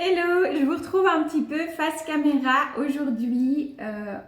Hello, je vous retrouve un petit peu face caméra aujourd'hui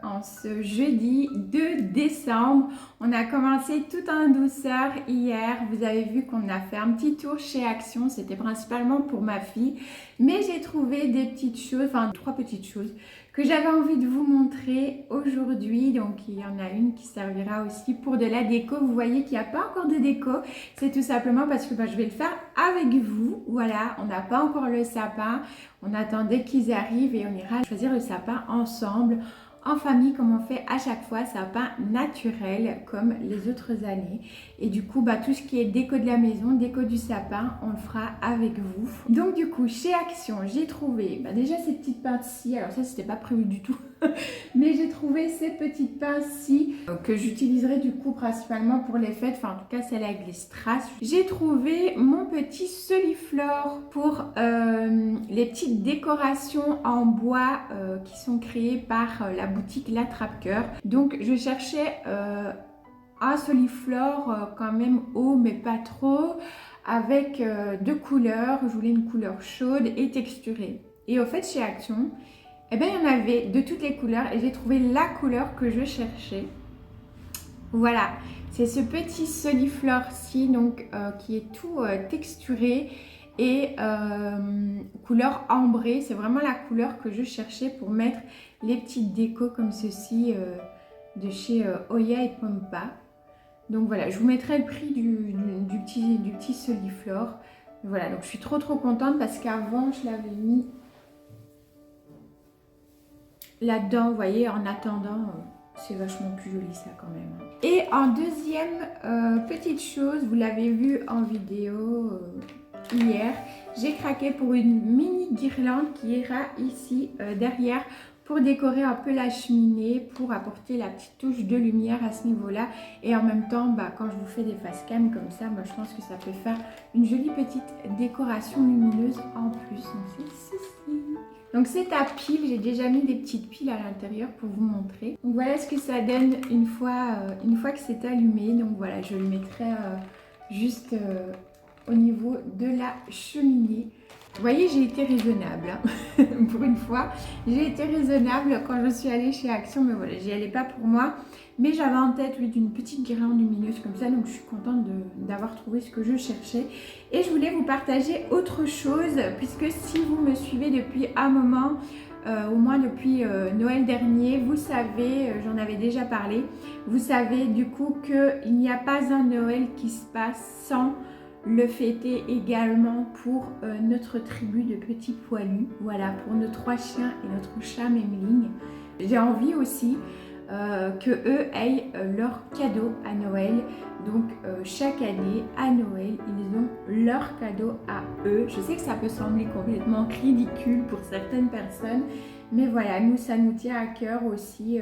en ce jeudi 2 décembre. On a commencé tout en douceur hier. Vous avez vu qu'on a fait un petit tour chez Action. C'était principalement pour ma fille. Mais j'ai trouvé des petites choses, enfin 3 petites choses que j'avais envie de vous montrer aujourd'hui. Donc il y en a une qui servira aussi pour de la déco. Vous voyez qu'il n'y a pas encore de déco. C'est tout simplement parce que je vais le faire avec vous. Voilà, on n'a pas encore le sapin. On attendait qu'ils arrivent et on ira choisir le sapin ensemble, en famille, comme on fait à chaque fois, sapin naturel comme les autres années. Et du coup, tout ce qui est déco de la maison, déco du sapin, on le fera avec vous. Donc du coup, chez Action, j'ai trouvé déjà ces petites pinces-ci. Alors ça, c'était pas prévu du tout. Mais j'ai trouvé ces petites pinces-ci que j'utiliserai du coup principalement pour les fêtes, enfin en tout cas celle avec les strass. J'ai trouvé mon petit soliflore pour les petites décorations en bois qui sont créées par la boutique L'Attrape-Cœur. Donc je cherchais un soliflore quand même haut mais pas trop, avec deux couleurs. Je voulais une couleur chaude et texturée. Et au fait chez Action, il y en avait de toutes les couleurs et j'ai trouvé la couleur que je cherchais. Voilà, c'est ce petit soliflore-ci donc qui est tout texturé et couleur ambrée. C'est vraiment la couleur que je cherchais pour mettre les petites décos comme ceci de chez Oya et Pompa. Donc voilà, je vous mettrai le prix du petit soliflore. Voilà, donc je suis trop contente parce qu'avant je l'avais mis là-dedans, vous voyez, en attendant, c'est vachement plus joli ça quand même. Et en deuxième petite chose, vous l'avez vu en vidéo hier, j'ai craqué pour une mini guirlande qui ira ici derrière pour décorer un peu la cheminée, pour apporter la petite touche de lumière à ce niveau-là. Et en même temps, quand je vous fais des face cam comme ça, je pense que ça peut faire une jolie petite décoration lumineuse en plus. Donc c'est ceci. Donc c'est à pile, j'ai déjà mis des petites piles à l'intérieur pour vous montrer. Donc voilà ce que ça donne une fois que c'est allumé. Donc voilà, je le mettrai juste au niveau de la cheminée. Vous voyez, j'ai été raisonnable, hein. Pour une fois. J'ai été raisonnable quand je suis allée chez Action, mais voilà, j'y allais pas pour moi. Mais j'avais en tête, oui, d'une petite guirlande lumineuse comme ça, donc je suis contente d'avoir trouvé ce que je cherchais. Et je voulais vous partager autre chose, puisque si vous me suivez depuis un moment, au moins depuis Noël dernier, vous savez, j'en avais déjà parlé, vous savez du coup qu'il n'y a pas un Noël qui se passe sans le fêter également pour notre tribu de petits poilus, voilà, pour nos 3 chiens et notre chat Memling. J'ai envie aussi que eux aient leur cadeau à Noël. Donc chaque année à Noël, ils ont leur cadeau à eux. Je sais que ça peut sembler complètement ridicule pour certaines personnes, mais voilà, nous ça nous tient à cœur aussi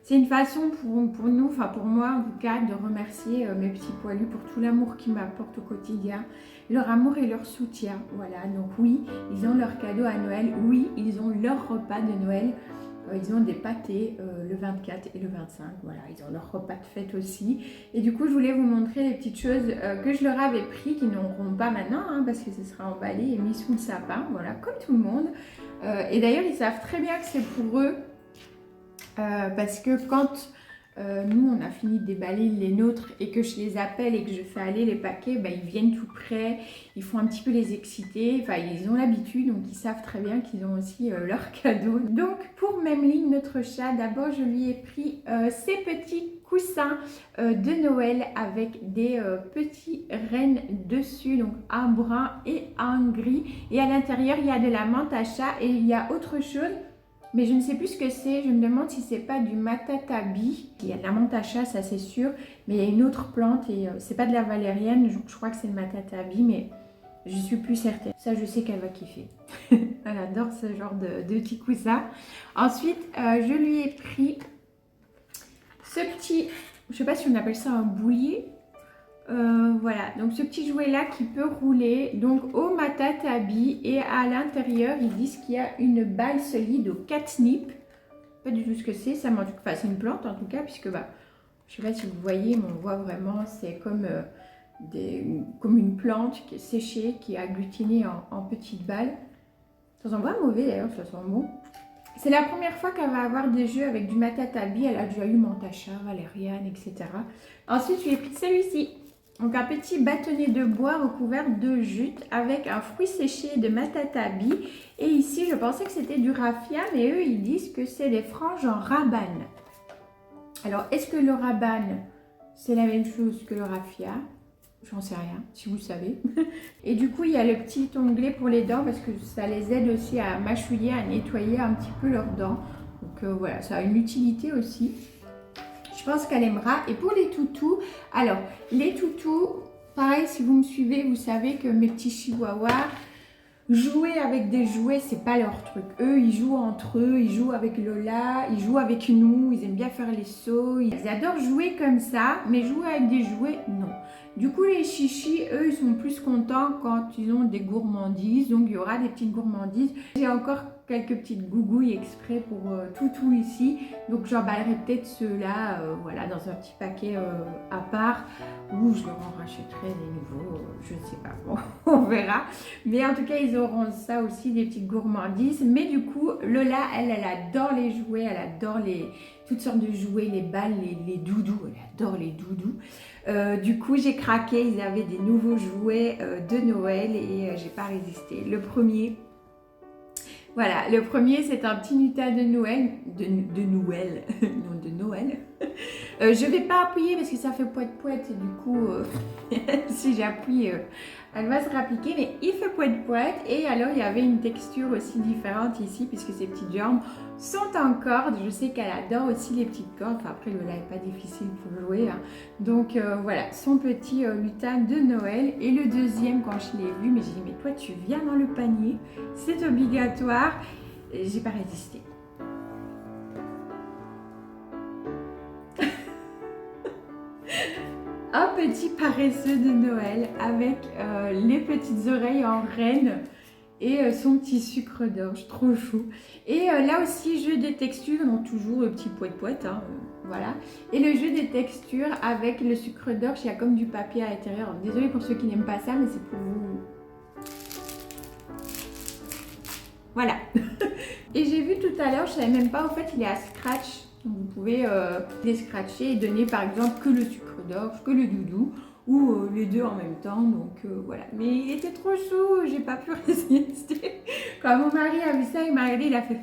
c'est une façon pour nous, enfin pour moi en tout cas, de remercier mes petits poilus pour tout l'amour qu'ils m'apportent au quotidien, leur amour et leur soutien. Voilà, donc oui, ils ont leur cadeau à Noël, oui, ils ont leur repas de Noël. Ils ont des pâtés le 24 et le 25, voilà, ils ont leur repas de fête aussi. Et du coup, je voulais vous montrer les petites choses que je leur avais pris, qui n'auront pas maintenant, hein, parce que ce sera emballé et mis sous le sapin, voilà, comme tout le monde. Et d'ailleurs, ils savent très bien que c'est pour eux, parce que quand nous, on a fini de déballer les nôtres et que je les appelle et que je fais aller les paquets, ils viennent tout près, ils font un petit peu les exciter, enfin ils ont l'habitude, donc ils savent très bien qu'ils ont aussi leur cadeau. Donc pour Memling, notre chat, d'abord je lui ai pris ces petits coussins de Noël avec des petits rennes dessus, donc un brun et un gris, et à l'intérieur il y a de la menthe à chat et il y a autre chose. Mais je ne sais plus ce que c'est, je me demande si c'est pas du matatabi. Il y a de la menthe à chat, ça c'est sûr, mais il y a une autre plante et c'est pas de la valériane, je crois que c'est le matatabi, mais je suis plus certaine. Ça, je sais qu'elle va kiffer. Elle adore ce genre de petits coussins. Ensuite, je lui ai pris ce petit, je sais pas si on appelle ça un boulier. Voilà, donc ce petit jouet là qui peut rouler donc au matatabi, et à l'intérieur ils disent qu'il y a une balle solide au catnip. Pas du tout ce que c'est, ça m'en... enfin c'est une plante en tout cas, puisque je sais pas si vous voyez, mais on voit vraiment, c'est comme comme une plante qui est séchée, qui est agglutinée en petites balles. Ça sent pas mauvais d'ailleurs, ça sent bon. C'est la première fois qu'elle va avoir des jeux avec du Matatabi. Elle a déjà eu Mantacha, Valériane, etc. Ensuite, je lui ai pris celui-ci. Donc un petit bâtonnet de bois recouvert de jute avec un fruit séché de Matatabi. Et ici, je pensais que c'était du raffia, mais eux, ils disent que c'est des franges en rabane. Alors, est-ce que le rabane, c'est la même chose que le raffia? J'en sais rien, si vous savez. Et du coup, il y a le petit onglet pour les dents parce que ça les aide aussi à mâchouiller, à nettoyer un petit peu leurs dents. Donc voilà, ça a une utilité aussi. Je pense qu'elle aimera. Et pour les toutous, alors les toutous, pareil, si vous me suivez, vous savez que mes petits chihuahuas, jouer avec des jouets, c'est pas leur truc. Eux, ils jouent entre eux, ils jouent avec Lola, ils jouent avec nous, ils aiment bien faire les sauts. Ils adorent jouer comme ça, mais jouer avec des jouets, non. Du coup, les chichis, eux, ils sont plus contents quand ils ont des gourmandises. Donc, il y aura des petites gourmandises. J'ai encore quelques petites gougouilles exprès pour toutou ici. Donc, j'emballerai peut-être ceux-là, voilà, dans un petit paquet à part. Ou je leur en rachèterai des nouveaux, je ne sais pas. Bon, on verra. Mais en tout cas, ils auront ça aussi, des petites gourmandises. Mais du coup, Lola, elle adore les jouets. Elle adore toutes sortes de jouets, les balles, les doudous. Elle adore les doudous. Du coup, j'ai craqué. Ils avaient des nouveaux jouets de Noël et j'ai pas résisté. Le premier, voilà, le premier, c'est un petit Nutella de Noël, de Noël, non de Noël. Je vais pas appuyer parce que ça fait poète-poète et du coup, si j'appuie, elle va se rappliquer. Mais il fait poète-poète et alors il y avait une texture aussi différente ici puisque ces petites jambes sont en corde. Je sais qu'elle adore aussi les petites cordes. Enfin, après, Lola n'est pas difficile pour jouer. Hein. Donc voilà, son petit lutin de Noël. Et le deuxième, quand je l'ai vu, mais j'ai dit, mais toi, tu viens dans le panier. C'est obligatoire. J'ai pas résisté. Un petit paresseux de Noël avec les petites oreilles en reine et son petit sucre d'orge, trop chou. Et là aussi, jeu des textures, donc toujours le petit poète-poète, hein, voilà. Et le jeu des textures avec le sucre d'orge, il y a comme du papier à l'intérieur. Désolée pour ceux qui n'aiment pas ça, mais c'est pour vous. Voilà. Et j'ai vu tout à l'heure, je savais même pas, en fait, il est à scratch. Donc vous pouvez les scratcher et donner par exemple que le sucre d'orge, que le doudou ou les deux en même temps. Donc voilà. Mais il était trop chaud, j'ai pas pu résister. Quand mon mari a vu ça, il m'a regardé, il a fait.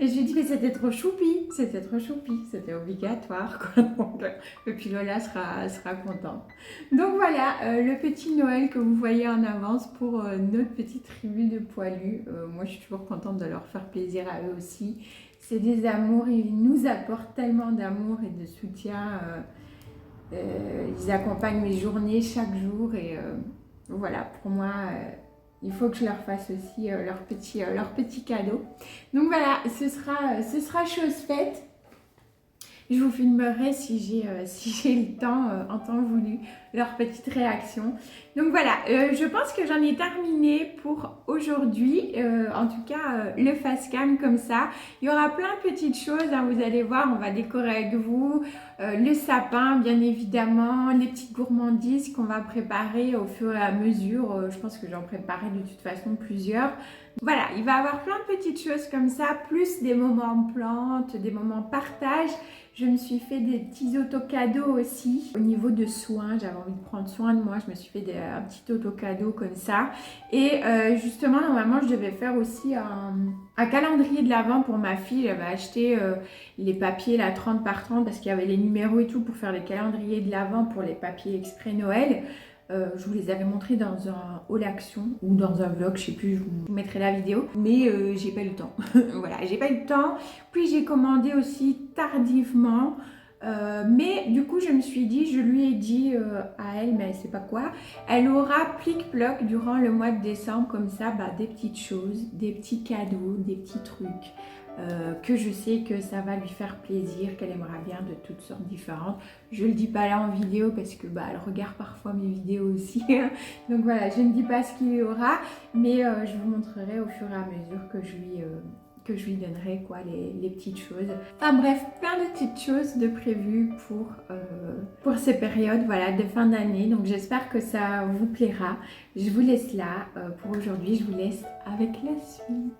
Et je lui ai dit, mais c'était trop choupi, c'était obligatoire, quoi. Donc, et puis Lola sera contente. Donc voilà, le petit Noël que vous voyez en avance pour notre petite tribu de poilus. Moi, je suis toujours contente de leur faire plaisir à eux aussi. C'est des amours, ils nous apportent tellement d'amour et de soutien. Ils accompagnent mes journées chaque jour et voilà, pour moi... il faut que je leur fasse aussi leur petit cadeau. Donc voilà, ce sera chose faite. Je vous filmerai si j'ai le temps, en temps voulu, leur petite réaction. Donc voilà, je pense que j'en ai terminé pour aujourd'hui. En tout cas, le face cam comme ça. Il y aura plein de petites choses, hein, vous allez voir, on va décorer avec vous. Le sapin, bien évidemment, les petites gourmandises qu'on va préparer au fur et à mesure. Je pense que j'en préparerai de toute façon plusieurs. Voilà, il va y avoir plein de petites choses comme ça, plus des moments plantes, des moments partage. Je me suis fait des petits auto-cadeaux aussi. Au niveau de soins, j'avais envie de prendre soin de moi. Je me suis fait un petit auto-cadeau comme ça. Et justement, normalement, je devais faire aussi un calendrier de l'Avent pour ma fille. J'avais acheté les papiers, là, 30 par 30, parce qu'il y avait les numéros et tout pour faire les calendriers de l'Avent pour les papiers exprès Noël. Je vous les avais montrés dans un haul action ou dans un vlog, je sais plus, je vous mettrai la vidéo. Mais j'ai pas eu le temps. Voilà, j'ai pas eu le temps. Puis j'ai commandé aussi tardivement. Mais du coup, je me suis dit, je lui ai dit à elle, mais elle sait pas quoi, elle aura plic-ploc durant le mois de décembre, comme ça, bah, des petites choses, des petits cadeaux, des petits trucs. Que je sais que ça va lui faire plaisir, qu'elle aimera bien de toutes sortes différentes. Je le dis pas là en vidéo parce que bah, elle regarde parfois mes vidéos aussi. Donc voilà, je ne dis pas ce qu'il y aura, mais je vous montrerai au fur et à mesure que je lui donnerai quoi, les petites choses. Enfin bref, plein de petites choses de prévues pour ces périodes voilà, de fin d'année. Donc j'espère que ça vous plaira. Je vous laisse là pour aujourd'hui. Je vous laisse avec la suite.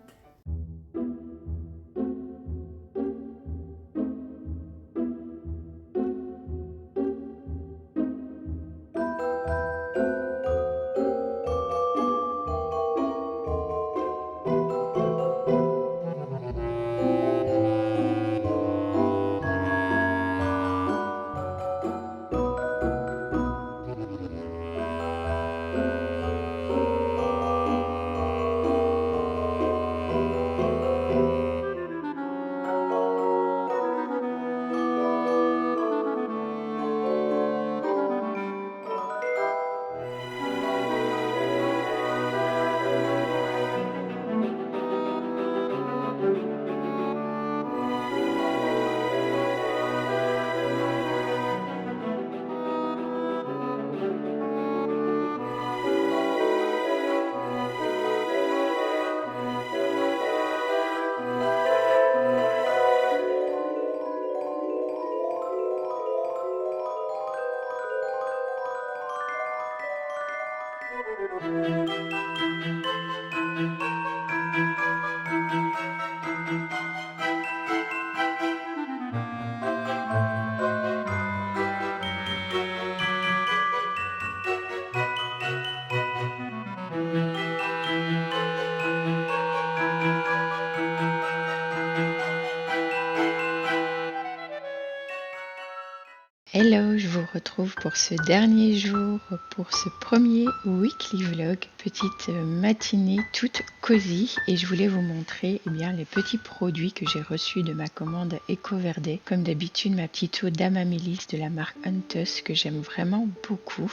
Hello, je vous retrouve pour ce dernier jour, pour ce premier weekly vlog, petite matinée toute cosy, et je voulais vous montrer les petits produits que j'ai reçus de ma commande EcoVerde. Comme d'habitude, ma petite eau d'Amamélis de la marque Huntus que j'aime vraiment beaucoup.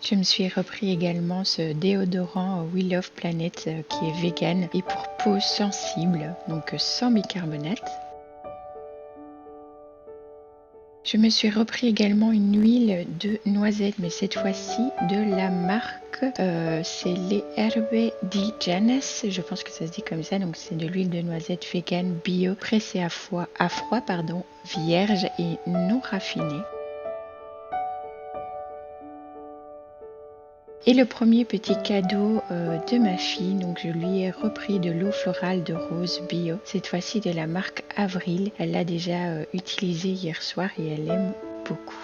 Je me suis repris également ce déodorant We Love Planet qui est vegan et pour peau sensible, donc sans bicarbonate. Je me suis repris également une huile de noisette, mais cette fois-ci de la marque, c'est les Herbe di Janes, je pense que ça se dit comme ça, donc c'est de l'huile de noisette vegan bio, pressée à froid, vierge et non raffinée. Et le premier petit cadeau de ma fille, donc je lui ai repris de l'eau florale de rose bio, cette fois-ci de la marque Avril. Elle l'a déjà utilisée hier soir et elle aime beaucoup.